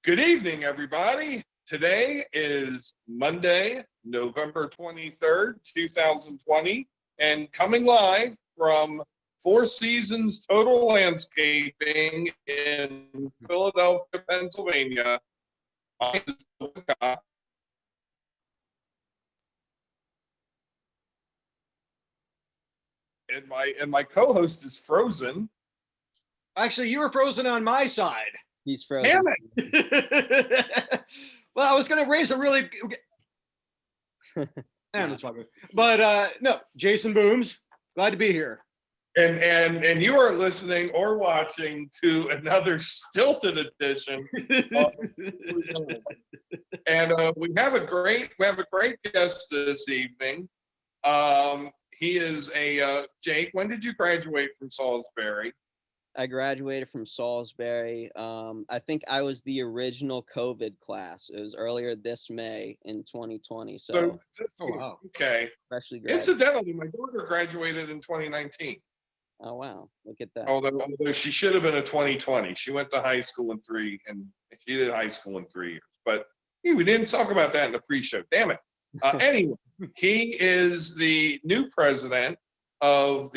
Good evening, everybody. Today is Monday, November 23rd, 2020, and coming live from Four Seasons Total Landscaping in Philadelphia, Pennsylvania. My name is Woodcock, and my co-host is Frozen. Actually, you were frozen on my side. He's frozen. Damn it! Well, I was going to raise a really. But no, Jason Booms, glad to be here. And you are listening or watching to another stilted edition. And we have a great guest this evening. He is a Jake. When did you graduate from Salisbury? I graduated from Salisbury. I think I was the original COVID class. It was earlier this May in 2020. So Oh, wow. Okay. freshly graduated. Incidentally, my daughter graduated in 2019. Oh wow! Look at that. Although she should have been a 2020. She went to high school and she did high school in 3 years. But we didn't talk about that in the pre-show. Damn it. Anyway, he is the new president of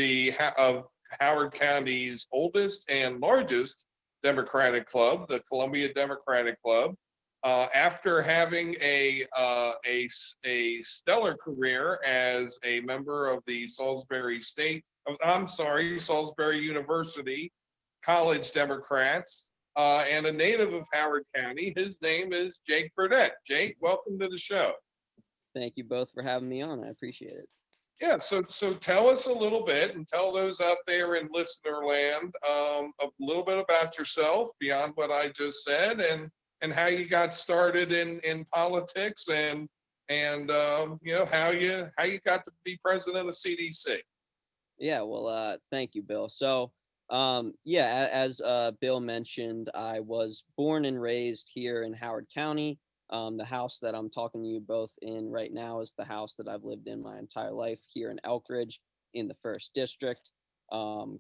Howard County's oldest and largest Democratic club, the Columbia Democratic Club. After having a stellar career as a member of the Salisbury University College Democrats, and a native of Howard County, his name is Jake Burdett. Jake, welcome to the show. Thank you both for having me on. I appreciate it. Yeah, so tell us a little bit, and tell those out there in listener land a little bit about yourself beyond what I just said, and how you got started in politics, and how you got to be president of CDC. Yeah. Well, thank you, Bill. So, as Bill mentioned, I was born and raised here in Howard County. The house that I'm talking to you both in right now is the house that I've lived in my entire life here in Elkridge in the 1st District.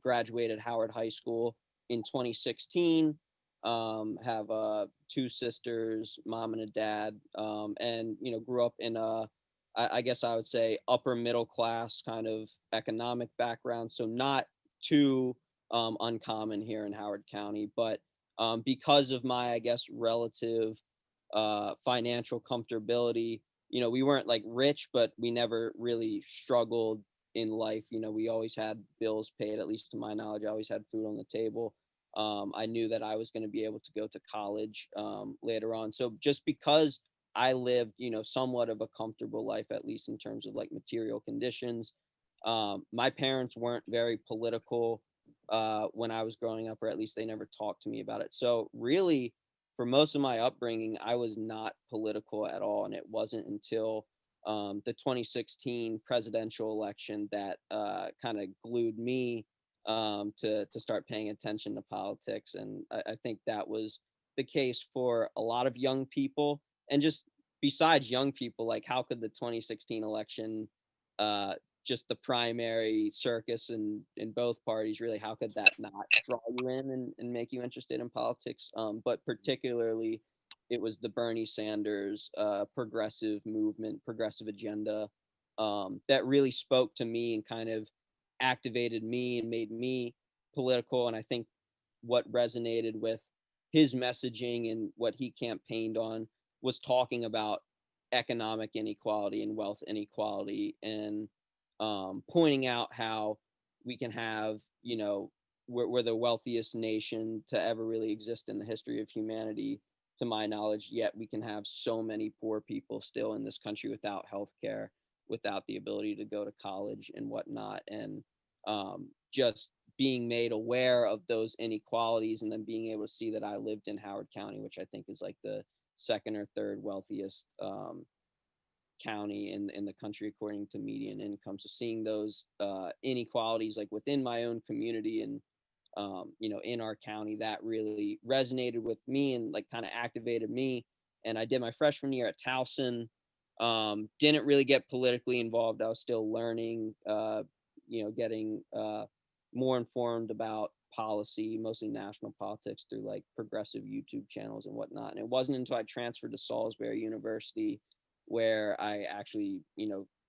Graduated Howard High School in 2016. Have 2 sisters, mom and a dad, and grew up in I guess I would say upper middle class kind of economic background. So not too uncommon here in Howard County, but because of my, I guess, relative financial comfortability, we weren't like rich, but we never really struggled in life. We always had bills paid, at least to my knowledge. I always had food on the table. I knew that I was going to be able to go to college later on. So just because I lived, somewhat of a comfortable life, at least in terms of like material conditions, my parents weren't very political when I was growing up, or at least they never talked to me about it. So really, for most of my upbringing, I was not political at all. And it wasn't until the 2016 presidential election that kind of glued me to start paying attention to politics. And I think that was the case for a lot of young people. And just besides young people, like how could the 2016 election, just the primary circus in both parties, really, how could that not draw you in and make you interested in politics? But particularly, it was the Bernie Sanders progressive movement, progressive agenda that really spoke to me and kind of activated me and made me political. And I think what resonated with his messaging and what he campaigned on was talking about economic inequality and wealth inequality, and pointing out how we can have, we're the wealthiest nation to ever really exist in the history of humanity, to my knowledge, yet we can have so many poor people still in this country without health care, without the ability to go to college and whatnot. And just being made aware of those inequalities, and then being able to see that I lived in Howard County, which I think is like the 2nd or 3rd wealthiest county in the country according to median income. So seeing those inequalities like within my own community and in our county, that really resonated with me and like kind of activated me. And I did my freshman year at Towson. Didn't really get politically involved. I was still learning, getting more informed about policy, mostly national politics, through like progressive YouTube channels and whatnot. And it wasn't until I transferred to Salisbury University where I actually,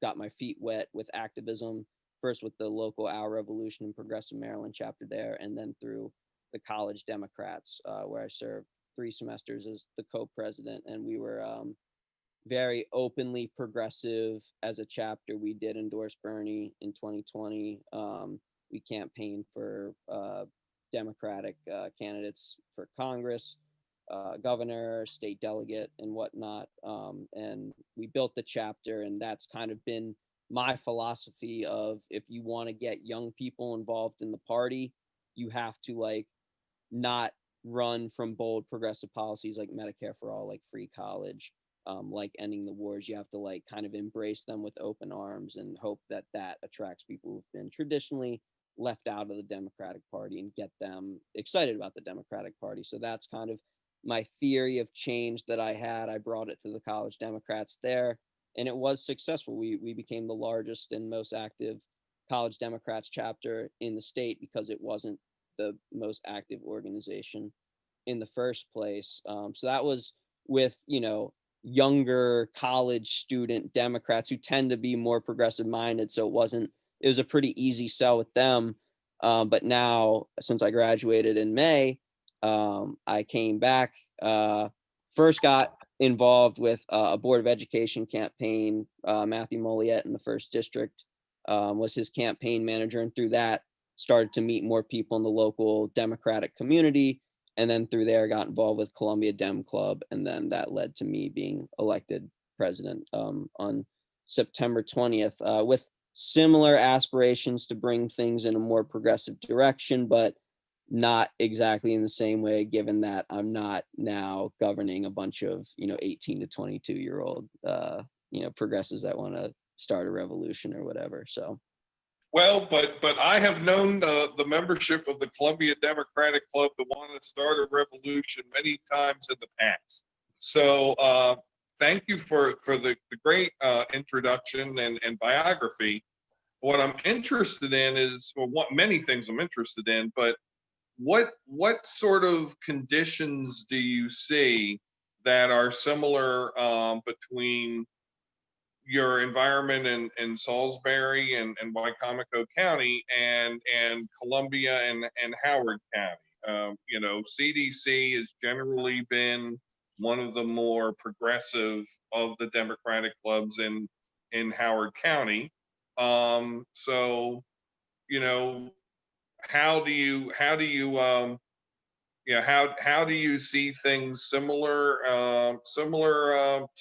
got my feet wet with activism, first with the local Our Revolution and Progressive Maryland chapter there, and then through the College Democrats, where I served 3 semesters as the co-president. And we were very openly progressive as a chapter. We did endorse Bernie in 2020. We campaigned for Democratic candidates for Congress, governor, state delegate, and whatnot. And we built the chapter, and that's kind of been my philosophy of, if you want to get young people involved in the party, you have to like not run from bold progressive policies like Medicare for all, like free college, like ending the wars. You have to like kind of embrace them with open arms and hope that that attracts people who've been traditionally left out of the Democratic Party and get them excited about the Democratic Party. So that's kind of my theory of change that I had. I brought it to the College Democrats there, and it was successful. We became the largest and most active College Democrats chapter in the state because it wasn't the most active organization in the first place. So that was with, younger college student Democrats who tend to be more progressive minded. So it was a pretty easy sell with them. But now, since I graduated in May, I came back, first got involved with a Board of Education campaign. Matthew Moliette in the first district was his campaign manager. And through that, started to meet more people in the local Democratic community. And then through there, got involved with Columbia Dem Club. And then that led to me being elected president on September 20th, with similar aspirations to bring things in a more progressive direction, but not exactly in the same way, given that I'm not now governing a bunch of, 18 to 22-year-old, progressives that want to start a revolution or whatever. So. Well, but I have known the membership of the Columbia Democratic Club to want to start a revolution many times in the past. So thank you for the great introduction and biography. What I'm interested in is, well, many things I'm interested in, but what sort of conditions do you see that are similar between your environment in Salisbury and Wycomico County and Columbia and Howard County? CDC has generally been one of the more progressive of the Democratic clubs in Howard County. So, how do you how do you see things similar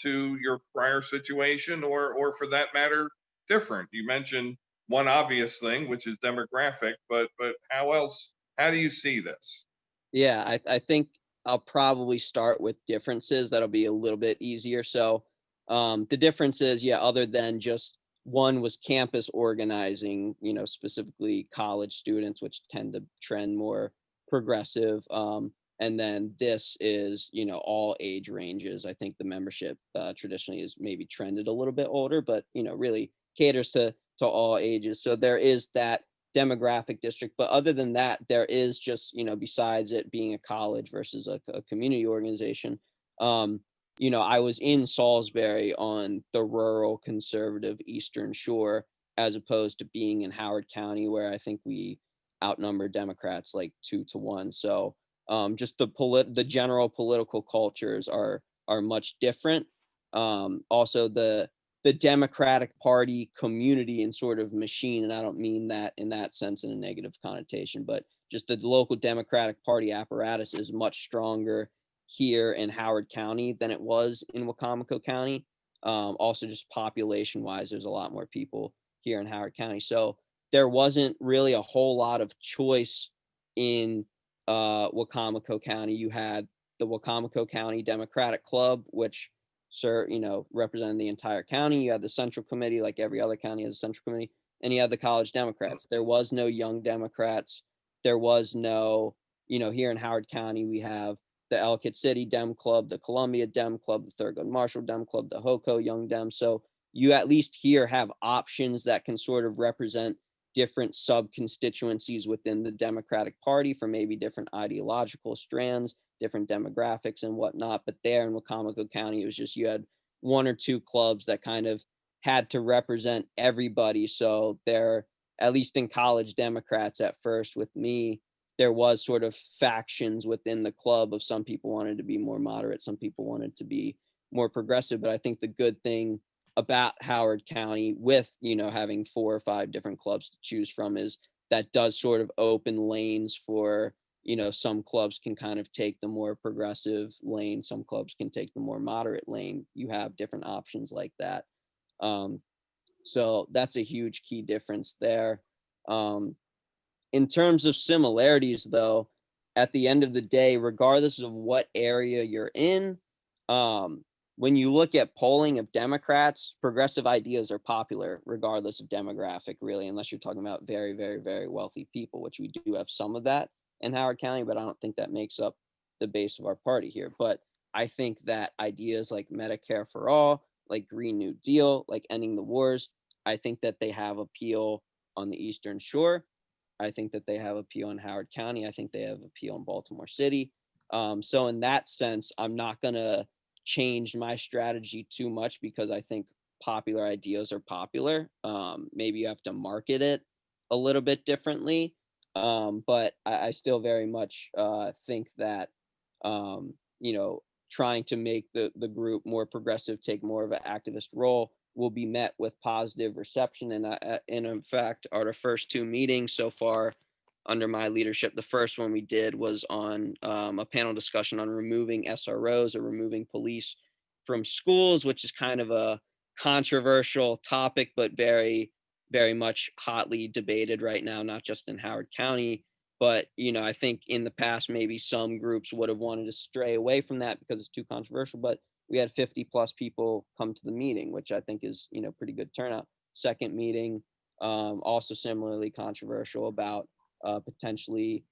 to your prior situation, or for that matter, different? You mentioned one obvious thing, which is demographic, but how do you see this? Yeah, I think I'll probably start with differences. That'll be a little bit easier. So the difference is, other than just one was campus organizing, specifically college students, which tend to trend more progressive. And then this is, all age ranges. I think the membership traditionally is maybe trended a little bit older, but, really caters to all ages. So there is that demographic district. But other than that, there is just, besides it being a college versus a community organization, I was in Salisbury on the rural conservative Eastern Shore, as opposed to being in Howard County, where I think we outnumber Democrats like 2-1. So just the general political cultures are much different. Also, the Democratic Party community and sort of machine, and I don't mean that in that sense in a negative connotation, but just the local Democratic Party apparatus is much stronger here in Howard County than it was in Wacomico County. Also, just population wise, there's a lot more people here in Howard County. So there wasn't really a whole lot of choice in Wacomico County. You had the Wacomico County Democratic Club, which represented the entire county. You had the Central Committee, like every other county has a Central Committee, and you had the College Democrats. There was no Young Democrats. There was no, here in Howard County, we have the Ellicott City Dem Club, the Columbia Dem Club, the Thurgood Marshall Dem Club, the HOCO Young Dem. So you at least here have options that can sort of represent different sub-constituencies within the Democratic Party for maybe different ideological strands, different demographics and whatnot. But there in Wacomico County, it was just you had one or two clubs that kind of had to represent everybody. So there, at least in college Democrats at first with me, there was sort of factions within the club of some people wanted to be more moderate, some people wanted to be more progressive. But I think the good thing about Howard County with, having 4 or 5 different clubs to choose from is that does sort of open lanes for, some clubs can kind of take the more progressive lane, some clubs can take the more moderate lane. You have different options like that. So that's a huge key difference there. In terms of similarities, though, at the end of the day, regardless of what area you're in, when you look at polling of Democrats, progressive ideas are popular regardless of demographic, really, unless you're talking about very, very, very wealthy people, which we do have some of that in Howard County, but I don't think that makes up the base of our party here. But I think that ideas like Medicare for all, like Green New Deal, like ending the wars, I think that they have appeal on the Eastern Shore. I think that they have appeal in Howard County. I think they have appeal in Baltimore City. So in that sense, I'm not going to change my strategy too much because I think popular ideas are popular. Maybe you have to market it a little bit differently. But I still very much think that, trying to make the group more progressive, take more of an activist role will be met with positive reception. And in fact, our first 2 meetings so far under my leadership, the first one we did was on a panel discussion on removing SROs or removing police from schools, which is kind of a controversial topic, but very, very much hotly debated right now, not just in Howard County. But, I think in the past, maybe some groups would have wanted to stray away from that because it's too controversial. But we had 50 plus people come to the meeting, which I think is, pretty good turnout. Second meeting, also similarly controversial about potentially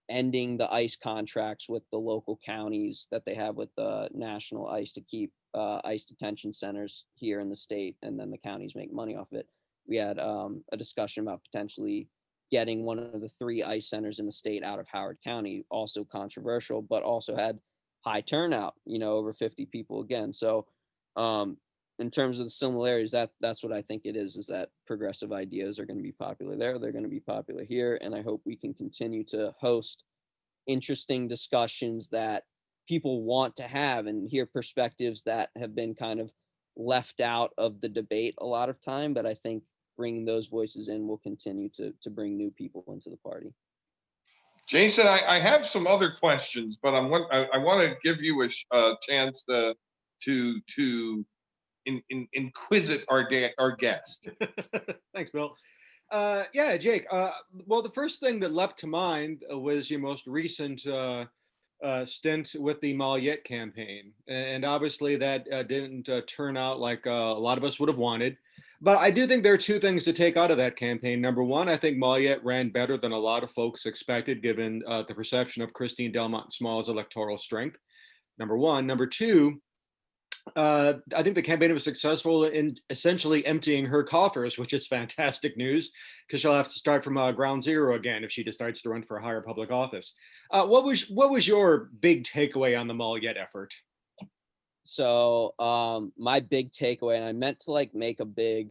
ending the ICE contracts with the local counties that they have with the national ICE to keep ICE detention centers here in the state, and then the counties make money off of it. We had a discussion about potentially getting one of the 3 ICE centers in the state out of Howard County, also controversial, but also had high turnout, over 50 people again. So in terms of the similarities, that's what I think it is that progressive ideas are going to be popular there. They're going to be popular here. And I hope we can continue to host interesting discussions that people want to have and hear perspectives that have been kind of left out of the debate a lot of time. But I think bringing those voices in will continue to bring new people into the party. Jason, I have some other questions, but I want to give you a chance to inquisit our guest. Thanks, Bill. Yeah, Jake. Well, the first thing that leapt to mind was your most recent stint with the Malyette campaign, and obviously that didn't turn out like a lot of us would have wanted. But I do think there are 2 things to take out of that campaign. Number one, I think Malyette ran better than a lot of folks expected, given the perception of Christine Delmont Small's electoral strength. Number one. Number two, I think the campaign was successful in essentially emptying her coffers, which is fantastic news because she'll have to start from ground zero again if she decides to run for a higher public office. What was your big takeaway on the Malyette effort? So my big takeaway, and I meant to make a big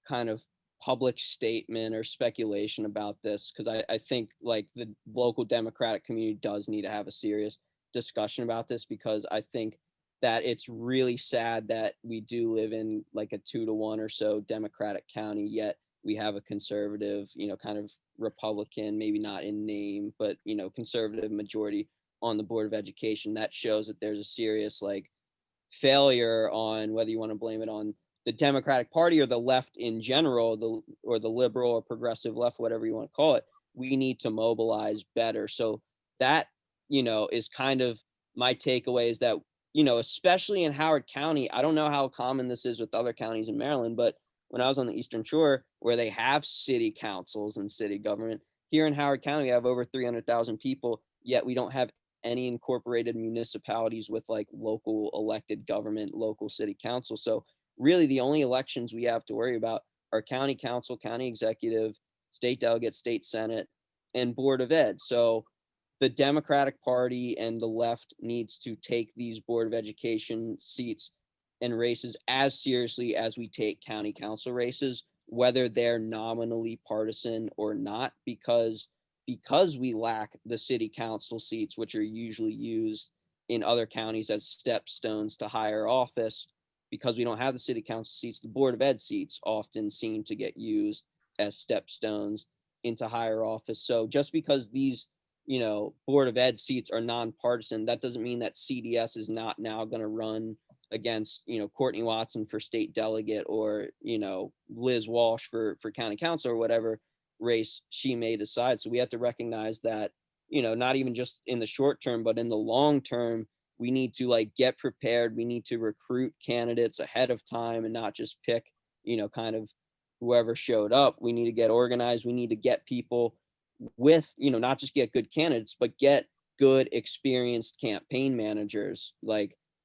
kind of public statement or speculation about this because I think the local Democratic community does need to have a serious discussion about this, because I think that it's really sad that we do live in a 2-to-1 or so Democratic county, yet we have a conservative, kind of Republican, maybe not in name, but, conservative majority on the Board of Education. That shows that there's a serious failure on whether you want to blame it on the Democratic Party or the left in general, or the liberal or progressive left, whatever you want to call it. We need to mobilize better. So that, is kind of my takeaway, is that, especially in Howard County, I don't know how common this is with other counties in Maryland, but when I was on the Eastern Shore, where they have city councils and city government, here in Howard County, we have over 300,000 people, yet we don't have any incorporated municipalities with local elected government, local city council. So really the only elections we have to worry about our county council, county executive, state delegate, state senate, and board of ed. So the Democratic Party and the left needs to take these board of education seats and races as seriously as we take county council races, whether they're nominally partisan or not, because we lack the city council seats, which are usually used in other counties as stepstones to higher office. Because we don't have the city council seats, the board of ed seats often seem to get used as stepstones into higher office. So just because these, board of ed seats are nonpartisan, that doesn't mean that CDS is not now going to run against, Courtney Watson for state delegate, or, Liz Walsh for county council, or whatever race she may decide. So we have to recognize that, not even just in the short term, but in the long term, we need to get prepared. We need to recruit candidates ahead of time and not just pick, kind of whoever showed up. We need to get organized. We need to get people with, not just get good candidates, but get good experienced campaign managers,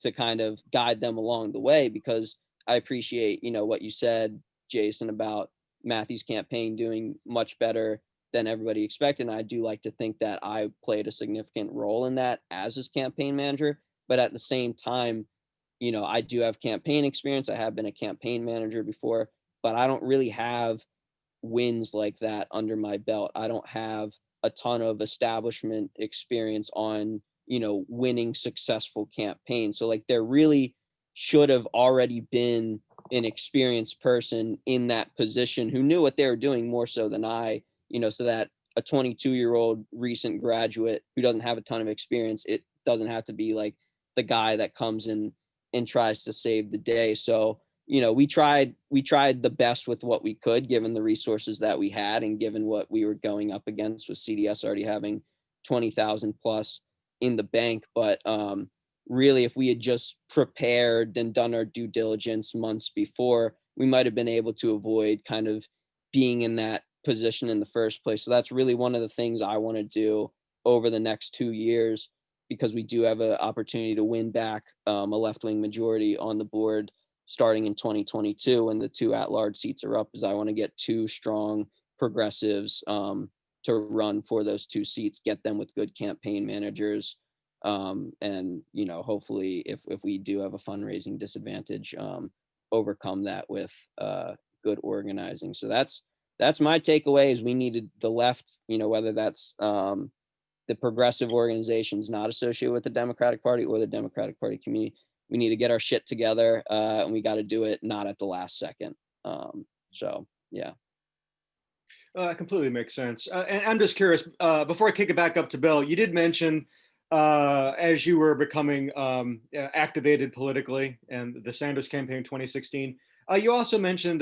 to kind of guide them along the way. Because I appreciate, what you said, Jason, about Matthew's campaign doing much better than everybody expected. And I do like to think that I played a significant role in that as his campaign manager. But at the same time, I do have campaign experience. I have been a campaign manager before, but I don't really have wins like that under my belt. I don't have a ton of establishment experience on, winning successful campaigns. So there really should have already been an experienced person in that position who knew what they were doing more so than I, so that a 22-year-old recent graduate who doesn't have a ton of experience, it doesn't have to be the guy that comes in and tries to save the day. So, we tried the best with what we could, given the resources that we had and given what we were going up against, with CDS already having 20,000 plus in the bank. But really, if we had just prepared and done our due diligence months before, we might have been able to avoid kind of being in that position in the first place. So that's really one of the things I want to do over the next 2 years, because we do have an opportunity to win back a left-wing majority on the board starting in 2022 when the 2 at-large seats are up. Is I want to get 2 strong progressives to run for those 2 seats, get them with good campaign managers, and hopefully if we do have a fundraising disadvantage, overcome that with good organizing. So that's my takeaway. Is we needed the left, whether that's the progressive organizations not associated with the Democratic Party or the Democratic Party community. We need to get our shit together, and we got to do it not at the last second. So yeah. Completely makes sense. And I'm just curious, before I kick it back up to Bill, you did mention as you were becoming activated politically and the Sanders campaign 2016, you also mentioned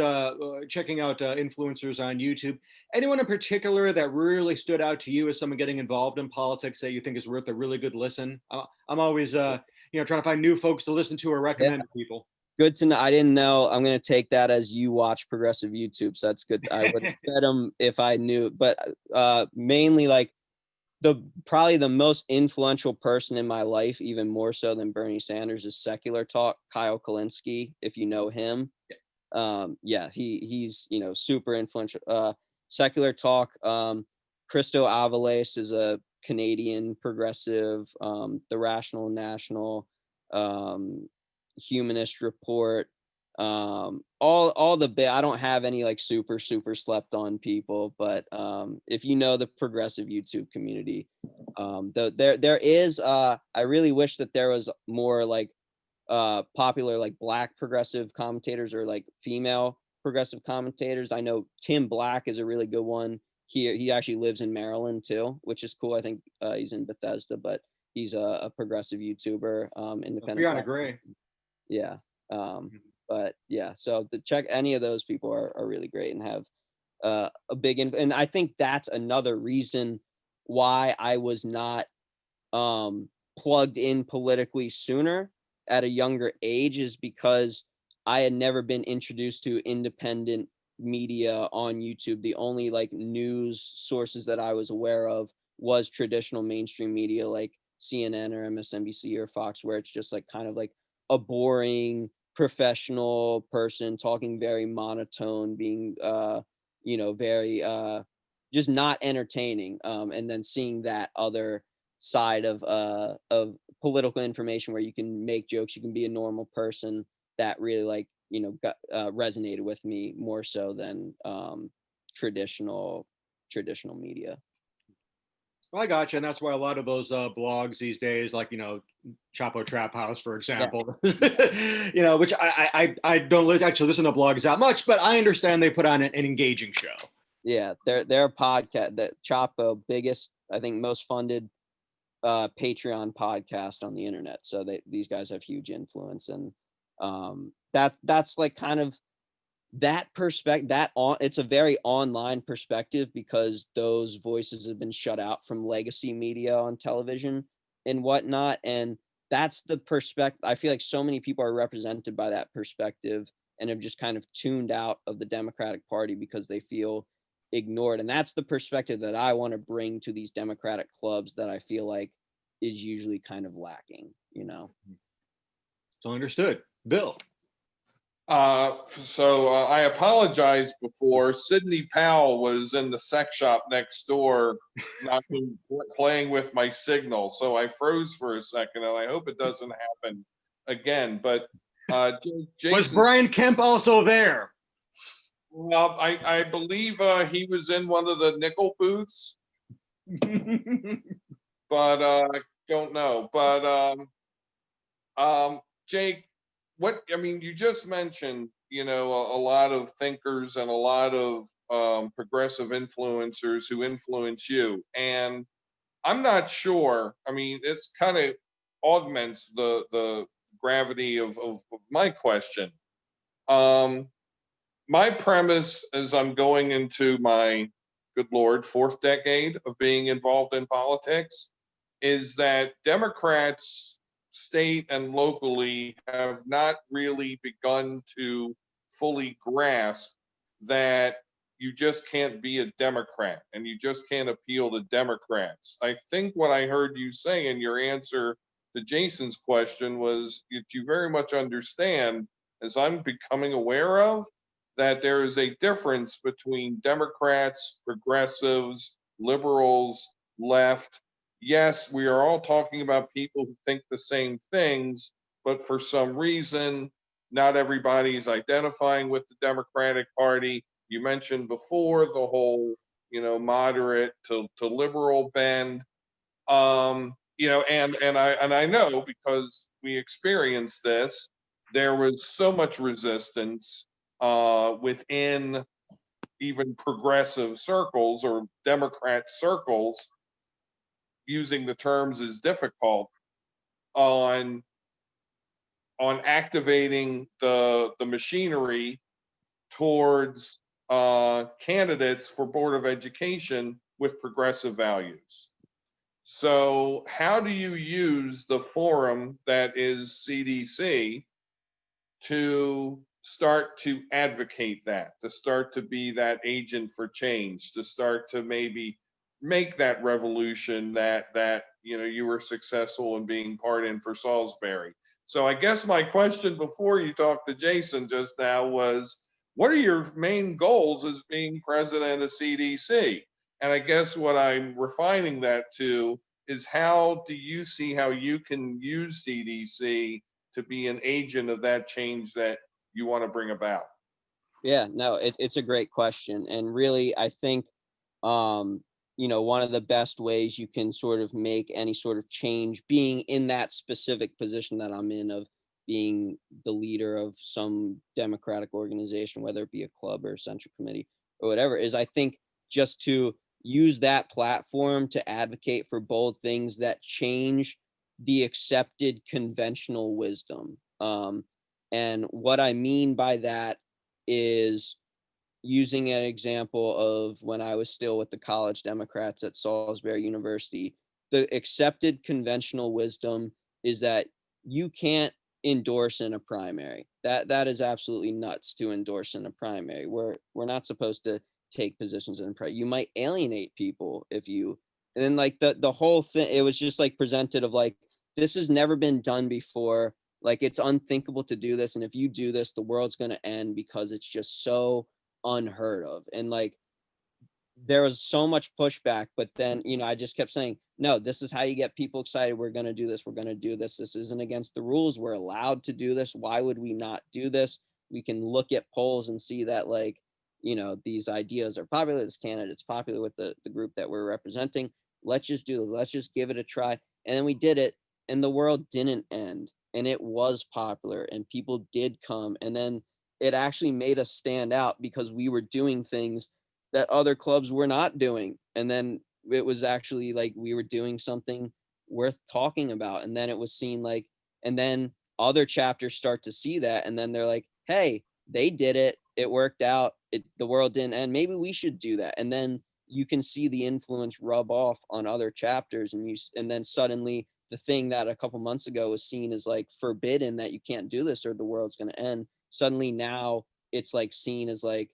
checking out influencers on YouTube. Anyone in particular that really stood out to you as someone getting involved in politics that you think is worth a really good listen? I'm always trying to find new folks to listen to or recommend to people. Good to know. I didn't know. I'm going to take that as you watch progressive YouTube. So that's good. I would have said them if I knew, but mainly probably the most influential person in my life, even more so than Bernie Sanders, is Secular Talk, Kyle Kalinske, if you know him. Yeah, he's super influential. Secular Talk, Christo Avalos is a Canadian progressive, the Rational National, Humanist Report, all the bit. I don't have any super slept on people, but if you know the progressive YouTube community, there is I really wish that there was more popular Black progressive commentators or female progressive commentators. I know Tim Black is a really good one. He actually lives in Maryland too, which is cool. I think he's in Bethesda, but he's a progressive YouTuber, independent. Brianna Gray. Yeah. But yeah, so to check any of those people are really great and have a big and I think that's another reason why I was not plugged in politically sooner at a younger age, is because I had never been introduced to independent media on YouTube. The only news sources that I was aware of was traditional mainstream media like CNN or MSNBC or Fox, where it's just kind of a boring professional person, talking very monotone, being very just not entertaining. And then seeing that other side of political information where you can make jokes, you can be a normal person, that really resonated with me more so than traditional media. Well, I got you, and that's why a lot of those blogs these days, like Chapo Trap House, for example, which I don't actually listen to blogs that much, but I understand they put on an engaging show. Yeah, their podcast, that Chapo, biggest, I think, most funded Patreon podcast on the internet. So these guys have huge influence, and that's like kind of that perspective, it's a very online perspective, because those voices have been shut out from legacy media on television and whatnot. And that's the perspective. I feel like so many people are represented by that perspective and have just kind of tuned out of the Democratic Party because they feel ignored. And that's the perspective that I want to bring to these Democratic clubs that I feel like is usually kind of lacking, So understood. Bill. So I apologize before. Sidney Powell was in the sex shop next door, playing with my signal. So I froze for a second, and I hope it doesn't happen again. But was Brian Kemp also there? Well, I believe he was in one of the nickel booths, but I don't know. But Jake, you just mentioned, a lot of thinkers and a lot of progressive influencers who influence you. And I'm not sure, it's kind of augments the gravity of my question. My premise as I'm going into my, good Lord, 4th decade of being involved in politics is that Democrats, state and locally, have not really begun to fully grasp that you just can't be a Democrat and you just can't appeal to Democrats. I think what I heard you say in your answer to Jason's question was that you very much understand, as I'm becoming aware of, that there is a difference between Democrats, progressives, liberals, left. Yes, we are all talking about people who think the same things, but for some reason, not everybody is identifying with the Democratic Party. You mentioned before the whole, moderate to liberal bend. And I know, because we experienced this, there was so much resistance within even progressive circles or Democrat circles, using the terms is difficult, on activating the machinery towards candidates for Board of Education with progressive values. So how do you use the forum that is CDC to start to advocate that, to start to be that agent for change, to start to maybe make that revolution that you were successful in being part in for Salisbury? So I guess my question before you talked to Jason just now was, what are your main goals as being president of CDC? And I guess what I'm refining that to is, how do you see how you can use CDC to be an agent of that change that you want to bring about? Yeah, no, it's a great question. And really, I think, one of the best ways you can sort of make any sort of change, being in that specific position that I'm in, of being the leader of some Democratic organization, whether it be a club or a central committee or whatever, is, I think, just to use that platform to advocate for bold things that change the accepted conventional wisdom. And what I mean by that is, using an example of when I was still with the college Democrats at Salisbury University, the accepted conventional wisdom is that you can't endorse in a primary. That is absolutely nuts to endorse in a primary. We're not supposed to take positions in primary. You might alienate people if you, and then like the whole thing, it was just like presented of like, this has never been done before. Like, it's unthinkable to do this. And if you do this, the world's going to end, because it's just so unheard of. And like, there was so much pushback, but then, I just kept saying, no, this is how you get people excited. We're going to do this. We're going to do this. This isn't against the rules. We're allowed to do this. Why would we not do this? We can look at polls and see that, like, these ideas are popular. This candidate's popular with the group that we're representing. Let's just do it. Let's just give it a try. And then we did it, and the world didn't end, and it was popular, and people did come. And then it actually made us stand out, because we were doing things that other clubs were not doing. And then it was actually like we were doing something worth talking about. And then it was seen like, and then other chapters start to see that. And then they're like, hey, they did it. It worked out. The world didn't end. Maybe we should do that. And then you can see the influence rub off on other chapters. And then suddenly the thing that a couple months ago was seen as like forbidden, that you can't do this or the world's going to end, suddenly now it's like seen as like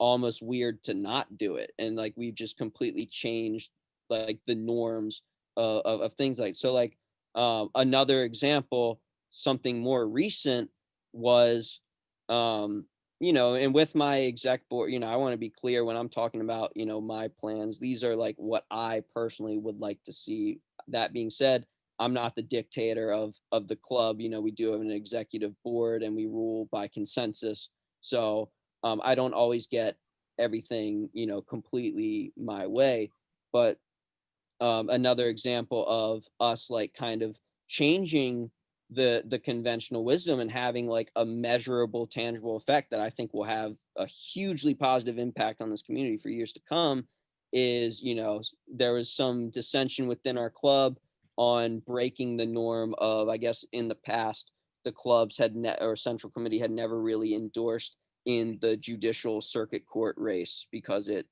almost weird to not do it. And like, we've just completely changed like the norms of things. Like, so like, another example, something more recent was, and with my exec board, I want to be clear when I'm talking about, my plans, these are like what I personally would like to see. That being said, I'm not the dictator of the club. We do have an executive board, and we rule by consensus. So I don't always get everything, completely my way. But another example of us like kind of changing the conventional wisdom and having like a measurable, tangible effect that I think will have a hugely positive impact on this community for years to come is, there was some dissension within our club on breaking the norm of, I guess in the past, the clubs or central committee had never really endorsed in the judicial circuit court race, because it,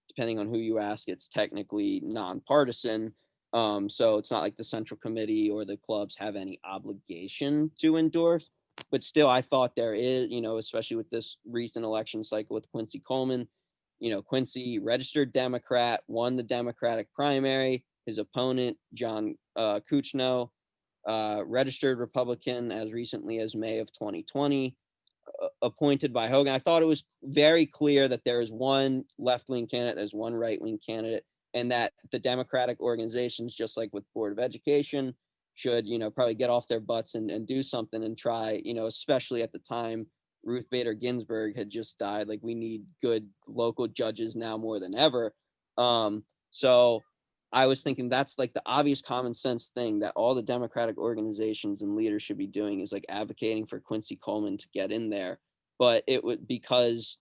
depending on who you ask, it's technically nonpartisan. So it's not like the central committee or the clubs have any obligation to endorse. But still, I thought there is, especially with this recent election cycle with Quincy Coleman, Quincy, registered Democrat, won the Democratic primary. His opponent, John Kuchno, registered Republican as recently as May of 2020, appointed by Hogan. I thought it was very clear that there is one left-wing candidate, there's one right-wing candidate, and that the Democratic organizations, just like with Board of Education, should, probably get off their butts and do something and try, especially at the time Ruth Bader Ginsburg had just died. Like, we need good local judges now more than ever. So I was thinking that's like the obvious common sense thing that all the Democratic organizations and leaders should be doing, is like advocating for Quincy Coleman to get in there. But it would, because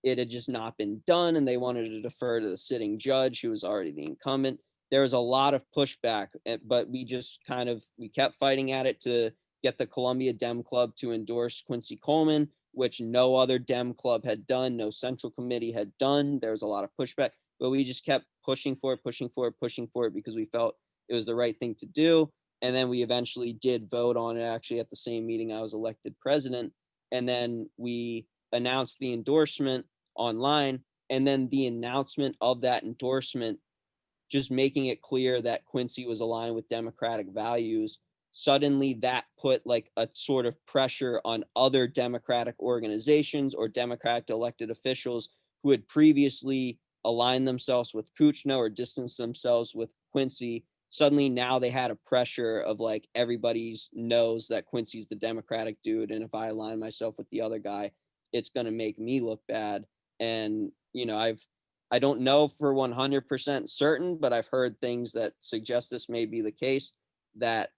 it had just not been done, and they wanted to defer to the sitting judge, who was already the incumbent. There was a lot of pushback, but we kept fighting at it to get the Columbia Dem Club to endorse Quincy Coleman, which no other Dem Club had done, no central committee had done. There was a lot of pushback, but we just kept pushing for it, because we felt it was the right thing to do. And then we eventually did vote on it, actually at the same meeting I was elected president. And then we announced the endorsement online, and then the announcement of that endorsement, just making it clear that Quincy was aligned with Democratic values, suddenly that put like a sort of pressure on other Democratic organizations or Democratic elected officials who had previously aligned themselves with Kuchno or distanced themselves with Quincy. Suddenly now they had a pressure of like, everybody's knows that Quincy's the Democratic dude, and if I align myself with the other guy, it's going to make me look bad. And I don't know for 100% certain, but I've heard things that suggest this may be the case, that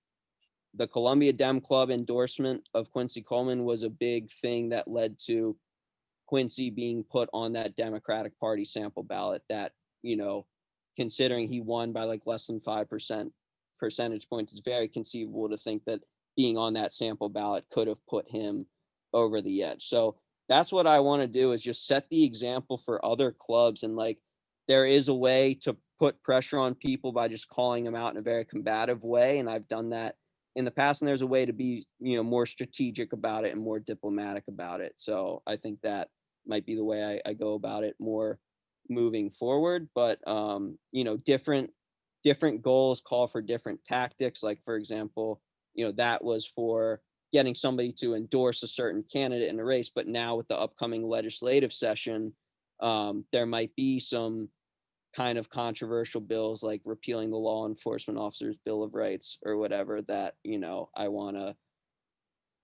the Columbia Dem Club endorsement of Quincy Coleman was a big thing that led to Quincy being put on that Democratic Party sample ballot that, considering he won by like less than 5% percentage points, it's very conceivable to think that being on that sample ballot could have put him over the edge. So that's what I want to do, is just set the example for other clubs. And like, there is a way to put pressure on people by just calling them out in a very combative way. And I've done that in the past, and there's a way to be, more strategic about it and more diplomatic about it. So I think that might be the way I go about it more moving forward. But, different goals call for different tactics. Like, for example, that was for getting somebody to endorse a certain candidate in a race. But now with the upcoming legislative session, there might be some kind of controversial bills like repealing the law enforcement officers Bill of Rights or whatever that, I want to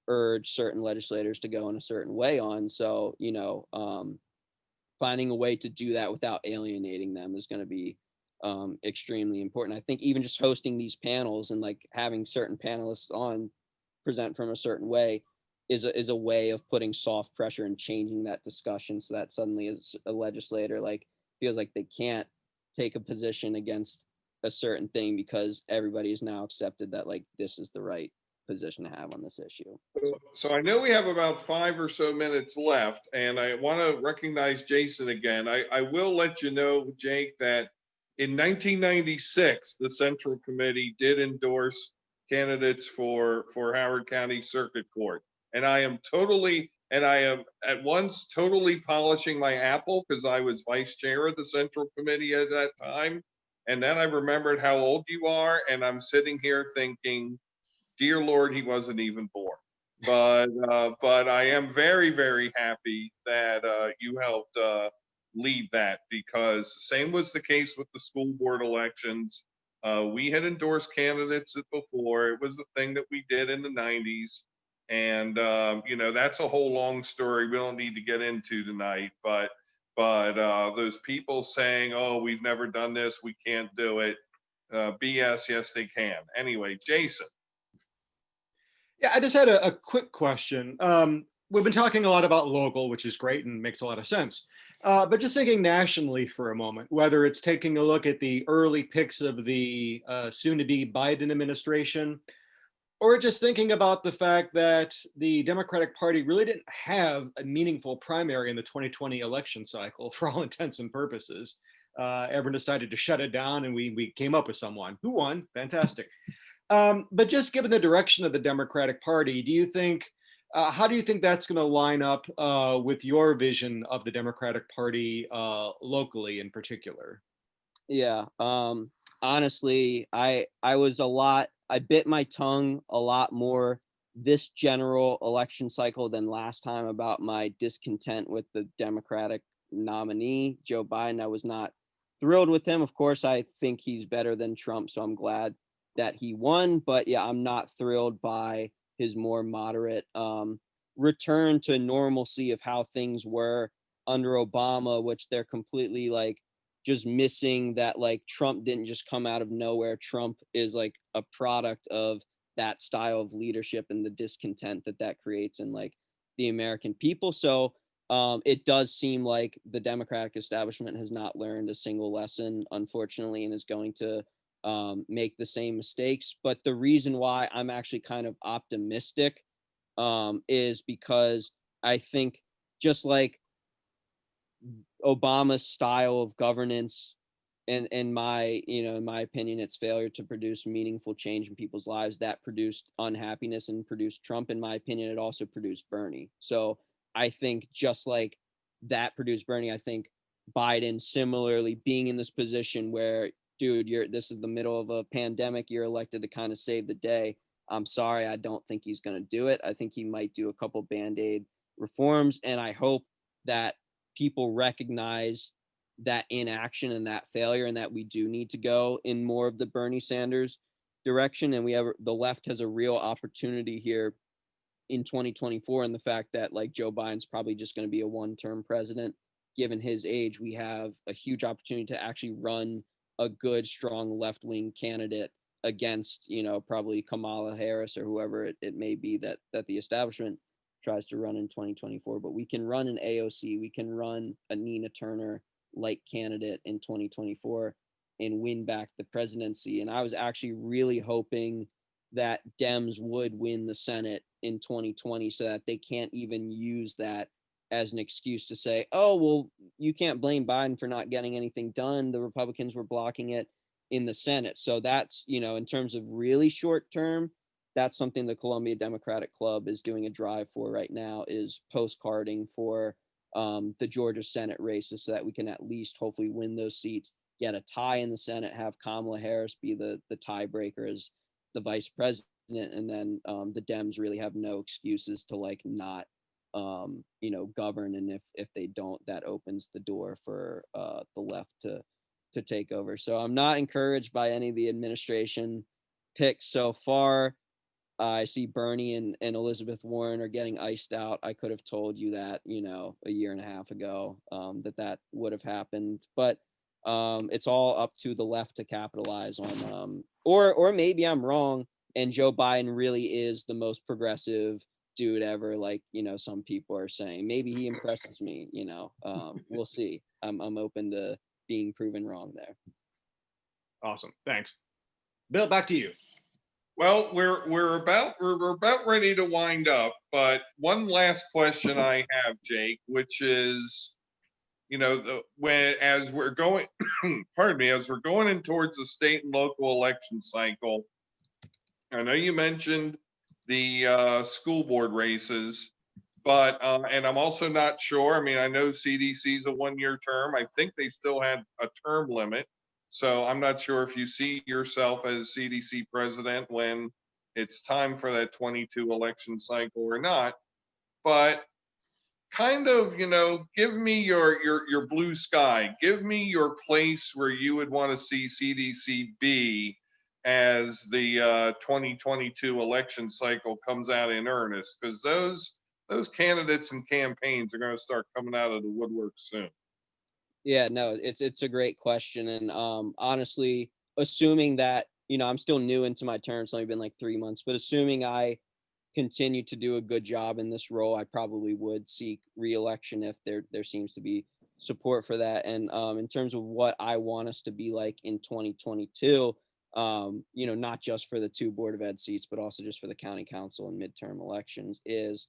urge certain legislators to go in a certain way on. So, finding a way to do that without alienating them is going to be extremely important. I think even just hosting these panels and like having certain panelists on present from a certain way is a way of putting soft pressure and changing that discussion so that suddenly as a legislator like feels like they can't take a position against a certain thing because everybody has now accepted that like this is the right position to have on this issue. So I know we have about 5 or so minutes left, and I want to recognize Jason again. I will let you know, Jake, that in 1996, the Central Committee did endorse candidates for Howard County Circuit Court. And I am at once totally polishing my apple because I was vice chair of the Central Committee at that time. And then I remembered how old you are, and I'm sitting here thinking, dear Lord, he wasn't even born. But I am very, very happy that you helped lead that, because same was the case with the school board elections. We had endorsed candidates before. It was the thing that we did in the 90s. And, that's a whole long story we don't need to get into tonight. But those people saying, oh, we've never done this, we can't do it. BS, yes, they can. Anyway, Jason. Yeah, I just had a quick question. We've been talking a lot about local, which is great and makes a lot of sense. But just thinking nationally for a moment, whether it's taking a look at the early picks of the soon-to-be Biden administration, or just thinking about the fact that the Democratic Party really didn't have a meaningful primary in the 2020 election cycle for all intents and purposes. Everyone decided to shut it down, and we came up with someone who won. Fantastic. But just given the direction of the Democratic Party, how do you think that's going to line up with your vision of the Democratic Party locally in particular? Yeah. Honestly, I bit my tongue a lot more this general election cycle than last time about my discontent with the Democratic nominee, Joe Biden. I was not thrilled with him. Of course, I think he's better than Trump, so I'm glad that he won. But yeah, I'm not thrilled by his more moderate return to normalcy of how things were under Obama, which they're completely like just missing that like Trump didn't just come out of nowhere. Trump is like a product of that style of leadership and the discontent that creates in like the American people. So it does seem like the Democratic establishment has not learned a single lesson, unfortunately, and is going to make the same mistakes. But the reason why I'm actually kind of optimistic is because I think just like Obama's style of governance and in my opinion, its failure to produce meaningful change in people's lives that produced unhappiness and produced Trump. In my opinion, it also produced Bernie. So I think just like that produced Bernie, I think Biden similarly being in this position where, dude, this is the middle of a pandemic, you're elected to kind of save the day. I'm sorry, I don't think he's going to do it. I think he might do a couple Band-Aid reforms, and I hope that people recognize that inaction and that failure, and that we do need to go in more of the Bernie Sanders direction. And the left has a real opportunity here in 2024. And the fact that like Joe Biden's probably just going to be a one-term president, given his age, we have a huge opportunity to actually run a good, strong left-wing candidate against, probably Kamala Harris or whoever it may be that the establishment tries to run in 2024. But we can run an AOC, we can run a Nina Turner like candidate in 2024 and win back the presidency. And I was actually really hoping that Dems would win the Senate in 2020 so that they can't even use that as an excuse to say, oh, well, you can't blame Biden for not getting anything done. The Republicans were blocking it in the Senate. So that's, in terms of really short term, that's something the Columbia Democratic Club is doing a drive for right now, is postcarding for the Georgia Senate races so that we can at least hopefully win those seats, get a tie in the Senate, have Kamala Harris be the tiebreaker as the vice president, and then the Dems really have no excuses to like not govern, and if they don't, that opens the door for the left to take over. So I'm not encouraged by any of the administration picks so far. I see Bernie and Elizabeth Warren are getting iced out. I could have told you that, a year and a half ago, that would have happened. But it's all up to the left to capitalize on, or maybe I'm wrong, and Joe Biden really is the most progressive dude ever, like, some people are saying. Maybe he impresses me, we'll see. I'm open to being proven wrong there. Awesome. Thanks. Bill, back to you. Well, we're about ready to wind up, but one last question I have, Jake, which is, as we're going, pardon me, as we're going in towards the state and local election cycle, I know you mentioned the school board races, but and I'm also not sure. I mean, I know CDC's a 1-year term. I think they still had a term limit. So I'm not sure if you see yourself as CDC president when it's time for that 22 election cycle or not. But kind of, give me your blue sky. Give me your place where you would want to see CDC be as the 2022 election cycle comes out in earnest, because those candidates and campaigns are going to start coming out of the woodwork soon. Yeah, no, it's a great question. And honestly, assuming that, I'm still new into my term, it's only been like 3 months, but assuming I continue to do a good job in this role, I probably would seek re-election if there seems to be support for that. And in terms of what I want us to be like in 2022, not just for the 2 Board of Ed seats, but also just for the county council and midterm elections is,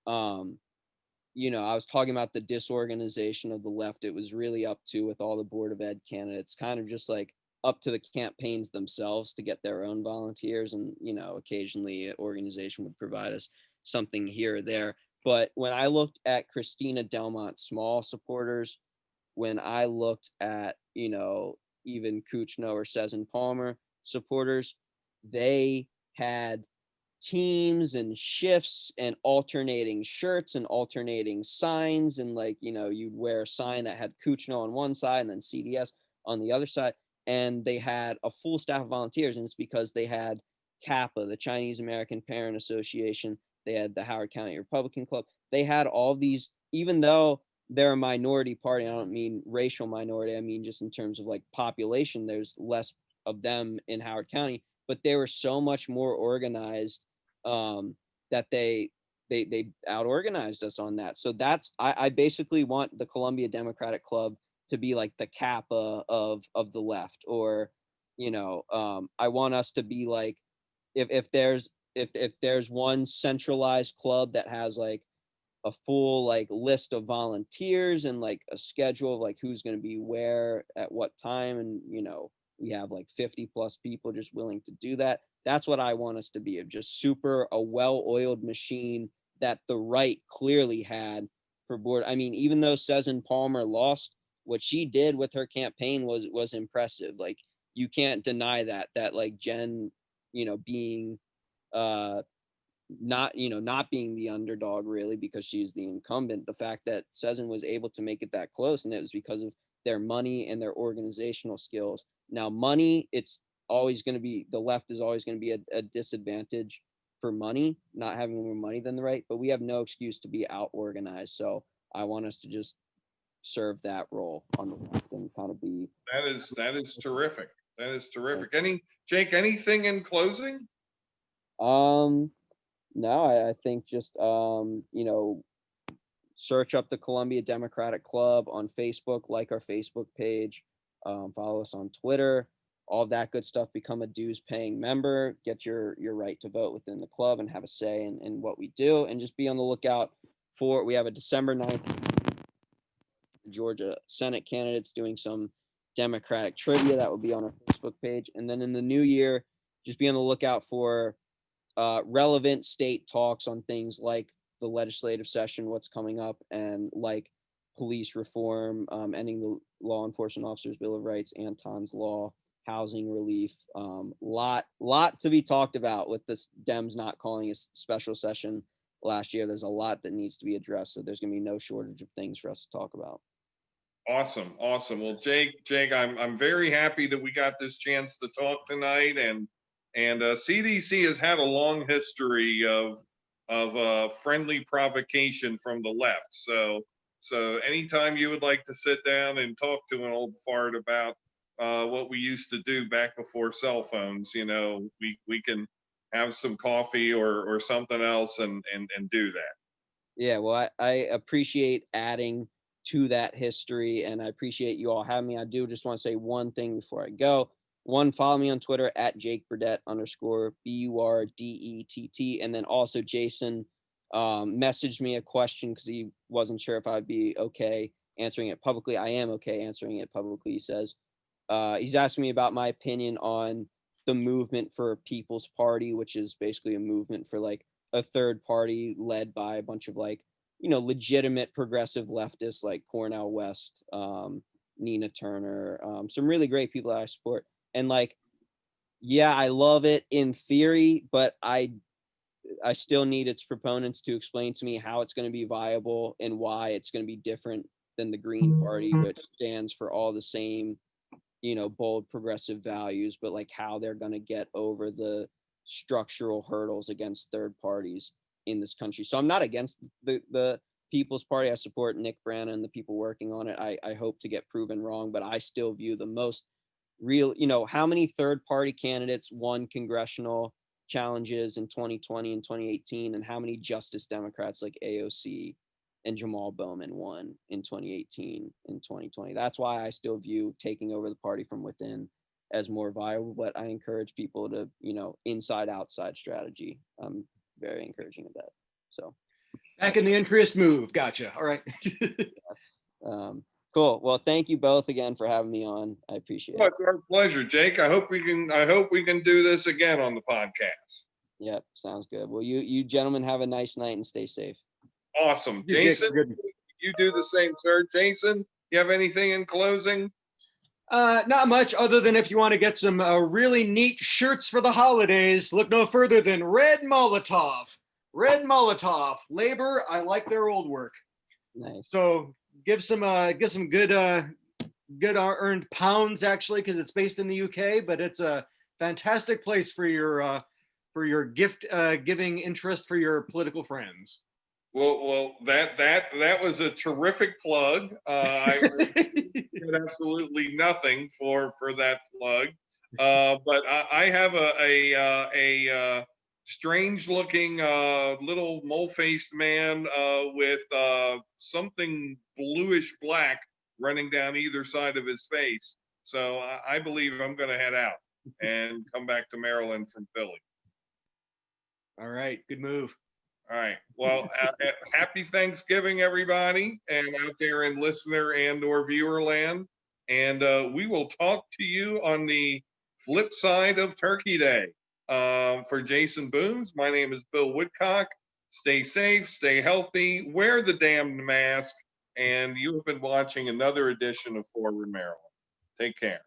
I was talking about the disorganization of the left. It was really up to, with all the Board of Ed candidates, kind of just like up to the campaigns themselves to get their own volunteers. And, occasionally an organization would provide us something here or there. But when I looked at Christina Delmont Small supporters, when I looked at, even Kuchno or Sezin Palmer supporters, they had teams and shifts and alternating shirts and alternating signs, and like, you'd wear a sign that had Kuchno on one side and then CDS on the other side, and they had a full staff of volunteers. And it's because they had CAPA, the Chinese American Parent Association, they had the Howard County Republican Club, they had all these, even though they're a minority party, I don't mean racial minority, I mean just in terms of like population, there's less of them in Howard County, but they were so much more organized, that they out organized us on that. So that's, I basically want the Columbia Democratic Club to be like the Kappa of the left, or I want us to be like, if there's one centralized club that has like a full like list of volunteers and like a schedule of like who's going to be where at what time, and we have like 50 plus people just willing to do that. That's what I want us to be, of just a well-oiled machine that the right clearly had for board. I mean, even though Sezin Palmer lost, what she did with her campaign was impressive. Like, you can't deny that like Jen, being not being the underdog really, because she's the incumbent, the fact that Sezin was able to make it that close, and it was because of their money and their organizational skills. Now, money, it's always going to be, the left is always going to be a disadvantage for money, not having more money than the right, but we have no excuse to be out organized. So I want us to just serve that role on the left and kind of be. That is terrific. That is terrific. Jake, anything in closing? No, I think just search up the Columbia Democratic Club on Facebook, like our Facebook page, follow us on Twitter, all of that good stuff. Become a dues paying member, get your right to vote within the club and have a say in what we do, and just be on the lookout for, we have a December 9th Georgia Senate candidates doing some Democratic trivia that will be on our Facebook page. And then in the new year, just be on the lookout for relevant state talks on things like the legislative session, what's coming up, and like police reform, ending the law enforcement officers Bill of Rights, Anton's Law, housing relief. Lot to be talked about with this Dems not calling a special session last year. There's a lot that needs to be addressed. So there's going to be no shortage of things for us to talk about. Awesome. Well, Jake, I'm very happy that we got this chance to talk tonight, and CDC has had a long history of friendly provocation from the left. So anytime you would like to sit down and talk to an old fart about what we used to do back before cell phones, we can have some coffee or something else and do that. Yeah, well, I appreciate adding to that history, and I appreciate you all having me. I do just want to say one thing before I go. One, follow me on Twitter at Jake Burdett _BURDETT. And then also Jason messaged me a question because he wasn't sure if I'd be okay answering it publicly. I am okay answering it publicly, he says. He's asking me about my opinion on the movement for a People's Party, which is basically a movement for like a third party led by a bunch of like, legitimate progressive leftists like Cornel West, Nina Turner, some really great people that I support. And like, yeah, I love it in theory, but I still need its proponents to explain to me how it's going to be viable and why it's going to be different than the Green Party, which stands for all the same, bold progressive values, but like how they're going to get over the structural hurdles against third parties in this country. So I'm not against the People's Party. I support Nick Branna and the people working on it. I hope to get proven wrong, but I still view the most real, how many third party candidates won congressional challenges in 2020 and 2018, and how many Justice Democrats like AOC and Jamal Bowman won in 2018 and 2020. That's why I still view taking over the party from within as more viable, but I encourage people to, inside outside strategy. I'm very encouraging of that. So Back in the interest move. Gotcha. All right. yes. Cool. Well, thank you both again for having me on. I appreciate it. It's our pleasure, Jake. I hope we can do this again on the podcast. Yep, sounds good. Well, you gentlemen have a nice night and stay safe. Awesome. Jason, you do the same, sir. Jason, you have anything in closing? Not much, other than if you want to get some really neat shirts for the holidays, look no further than Red Molotov. Red Molotov. Labor, I like their old work. Nice. So give some good earned pounds, actually, because it's based in the UK, but it's a fantastic place for your gift giving interest for your political friends. Well, that was a terrific plug. I get absolutely nothing for that plug, but I have a strange-looking little mole-faced man with something bluish black running down either side of his face. So I believe I'm going to head out and come back to Maryland from Philly. All right, good move. All right. Well, happy Thanksgiving, everybody, and out there in listener and/or viewer land. And we will talk to you on the flip side of Turkey Day. For Jason Booms, my name is Bill Woodcock. Stay safe, stay healthy, wear the damned mask, and you have been watching another edition of Forward Maryland. Take care.